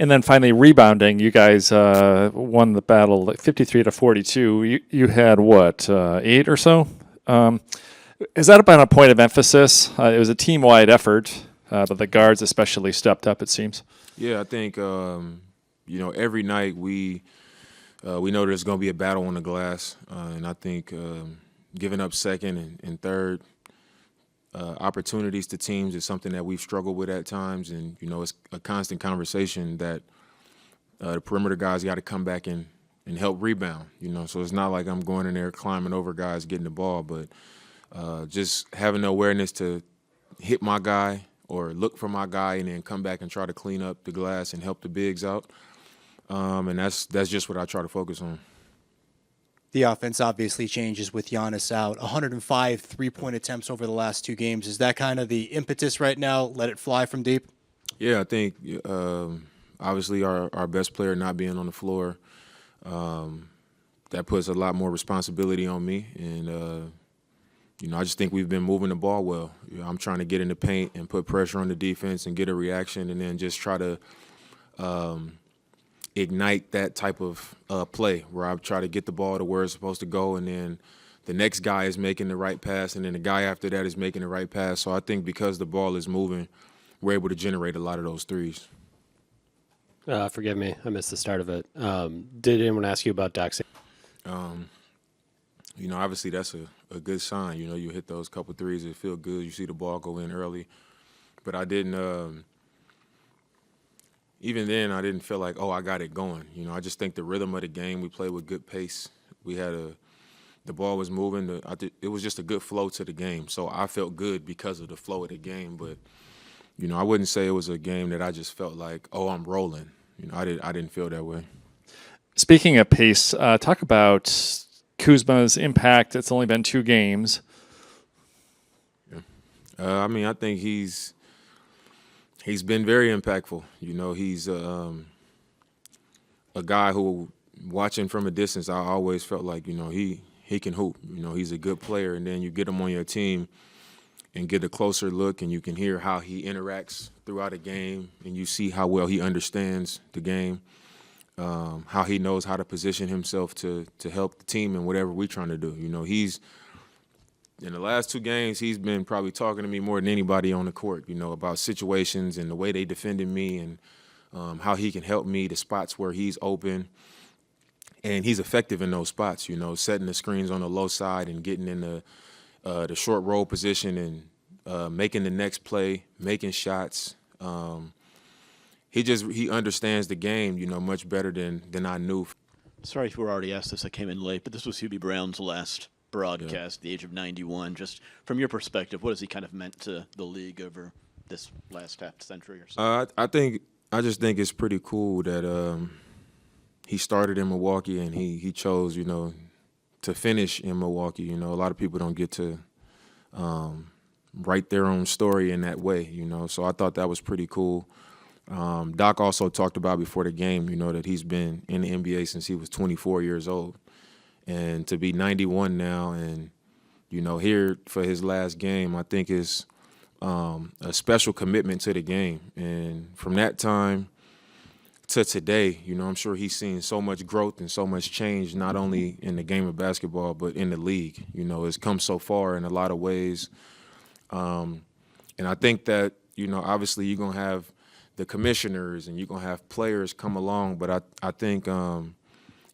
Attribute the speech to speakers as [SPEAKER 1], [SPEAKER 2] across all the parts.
[SPEAKER 1] And then finally, rebounding. You guys won the battle like 53-42. You had what, 8 or so? Has that been a point of emphasis? It was a team-wide effort, but the guards especially stepped up, it seems.
[SPEAKER 2] Yeah, I think every night we know there's going to be a battle on the glass, and I think giving up second and third opportunities to teams is something that we've struggled with at times, and it's a constant conversation that the perimeter guys got to come back and help rebound. So it's not like I'm going in there climbing over guys getting the ball, but just having the awareness to hit my guy or look for my guy and then come back and try to clean up the glass and help the bigs out. And that's just what I try to focus on.
[SPEAKER 3] The offense obviously changes with Giannis out. 105 three-point attempts over the last 2 games. Is that kind of the impetus right now? Let it fly from deep?
[SPEAKER 2] Yeah, I think obviously our best player not being on the floor, that puts a lot more responsibility on me. And, I just think we've been moving the ball well. I'm trying to get in the paint and put pressure on the defense and get a reaction and then just try to ignite that type of play where I try to get the ball to where it's supposed to go, and then the next guy is making the right pass, and then the guy after that is making the right pass. So I think because the ball is moving, we're able to generate a lot of those threes.
[SPEAKER 4] Forgive me, I missed the start of it. Did anyone ask you about doxing?
[SPEAKER 2] Obviously that's a good sign. You hit those couple threes, it feel good. You see the ball go in early. But I didn't even then, I didn't feel like, I got it going. I just think the rhythm of the game, we played with good pace. We had the ball was moving. It was just a good flow to the game. So I felt good because of the flow of the game. But, I wouldn't say it was a game that I just felt like, I'm rolling. I didn't feel that way.
[SPEAKER 1] Speaking of pace, talk about Kuzma's impact. It's only been 2 games.
[SPEAKER 2] Yeah. I think he's been very impactful. He's a guy who, watching from a distance, I always felt like, he can hoop. He's a good player, and then you get him on your team and get a closer look, and you can hear how he interacts throughout a game, and you see how well he understands the game, how he knows how to position himself to help the team in whatever we're trying to do. He's in the last 2 games, he's been probably talking to me more than anybody on the court, about situations and the way they defended me and how he can help me, the spots where he's open. And he's effective in those spots, setting the screens on the low side and getting in the short roll position and making the next play, making shots. He understands the game, much better than I knew.
[SPEAKER 5] Sorry if we were already asked this. I came in late, but this was Hubie Brown's last broadcast, the age of 91. Just from your perspective, what has he kind of meant to the league over this last half century or so?
[SPEAKER 2] I just think it's pretty cool that he started in Milwaukee and he chose, to finish in Milwaukee. A lot of people don't get to write their own story in that way, So I thought that was pretty cool. Doc also talked about before the game, that he's been in the NBA since he was 24 years old. And to be 91 now and, here for his last game, I think is a special commitment to the game. And from that time to today, I'm sure he's seen so much growth and so much change, not only in the game of basketball, but in the league. It's come so far in a lot of ways. And I think that, obviously you're going to have the commissioners and you're going to have players come along, but I think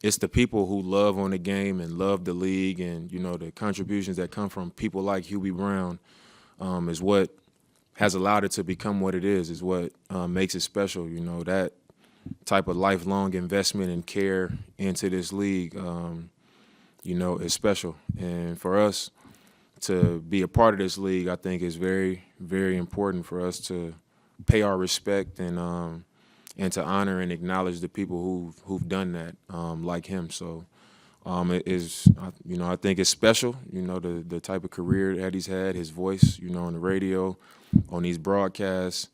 [SPEAKER 2] it's the people who love on the game and love the league and, the contributions that come from people like Hubie Brown is what has allowed it to become what it is what makes it special. That type of lifelong investment and care into this league, is special. And for us to be a part of this league, I think is very, very important for us to pay our respect and to honor and acknowledge the people who've done that, like him. So it is, I think it's special, the type of career that he's had, his voice, on the radio, on these broadcasts,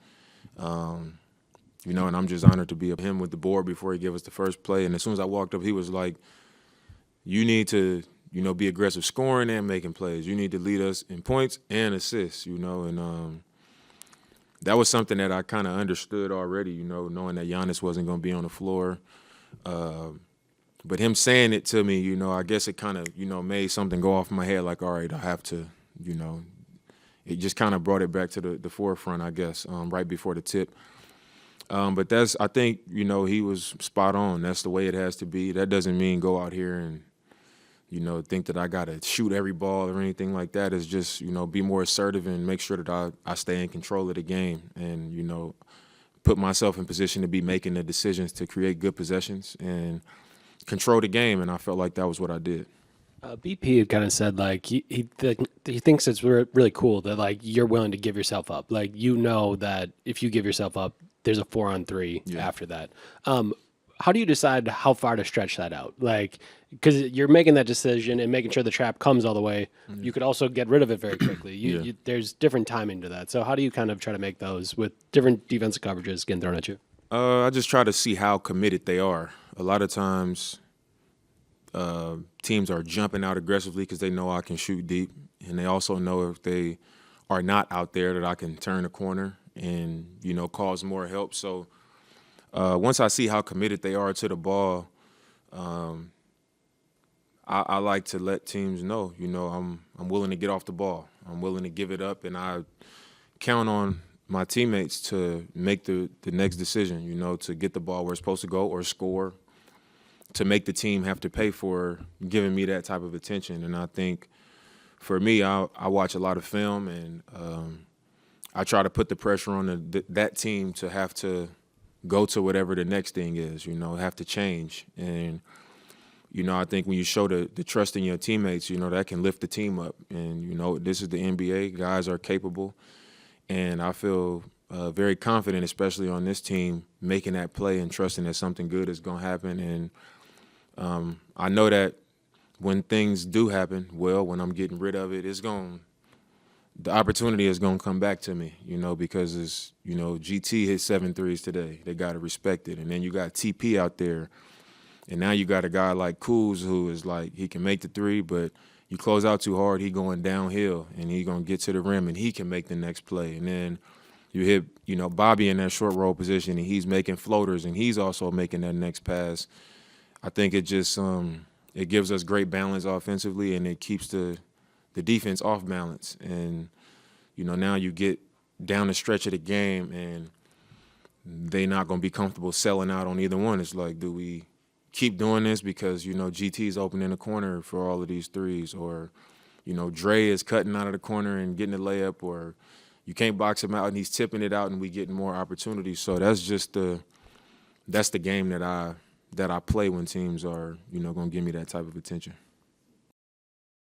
[SPEAKER 2] and I'm just honored to be him with the board before he gave us the first play. And as soon as I walked up, he was like, you need to, be aggressive scoring and making plays. You need to lead us in points and assists, and that was something that I kind of understood already, you know, knowing that Giannis wasn't going to be on the floor. But him saying it to me, you know, I guess it kind of, you know, made something go off my head like, all right, I have to, you know, it just kind of brought it back to the forefront, I guess, right before the tip. But I think, you know, he was spot on. That's the way it has to be. That doesn't mean go out here and, you know, think that I got to shoot every ball or anything like that. It's just, you know, be more assertive and make sure that I stay in control of the game and, you know, put myself in position to be making the decisions to create good possessions and control the game. And I felt like that was what I did.
[SPEAKER 4] BP had kind of said like he thinks it's really cool that like you're willing to give yourself up. Like you know that if you give yourself up, there's a 4-on-3 after that. How do you decide how far to stretch that out? Like because you're making that decision and making sure the trap comes all the way. Mm-hmm. You could also get rid of it very quickly. There's different timing to that. So how do you kind of try to make those with different defensive coverages getting thrown at you?
[SPEAKER 2] I just try to see how committed they are. A lot of times teams are jumping out aggressively because they know I can shoot deep, and they also know if they are not out there that I can turn the corner and, you know, cause more help. So once I see how committed they are to the ball, I like to let teams know, you know, I'm willing to get off the ball. I'm willing to give it up, and I count on my teammates to make the next decision, you know, to get the ball where it's supposed to go or score, to make the team have to pay for giving me that type of attention. And I think for me, I watch a lot of film, and I try to put the pressure on that team to have to go to whatever the next thing is, you know, have to change. And, you know, I think when you show the trust in your teammates, you know, that can lift the team up. And, you know, this is the NBA. Guys are capable. And I feel very confident, especially on this team, making that play and trusting that something good is going to happen. And I know that when things do happen, well, when I'm getting rid of it, the opportunity is going to come back to me, you know, because it's, you know, GT hit 7 threes today. They got to respect it. And then you got TP out there. And now you got a guy like Kuz who is like, he can make the three, but you close out too hard, he going downhill, and he going to get to the rim, and he can make the next play. And then you hit, you know, Bobby in that short roll position, and he's making floaters, and he's also making that next pass. I think it just it gives us great balance offensively, and it keeps the defense off balance. And, you know, now you get down the stretch of the game, and they're not going to be comfortable selling out on either one. It's like, do we keep doing this because, you know, GT's opening the corner for all of these threes, or, you know, Dre is cutting out of the corner and getting a layup, or you can't box him out and he's tipping it out and we getting more opportunities. So that's just that's the game that I play when teams are, you know, going to give me that type of attention.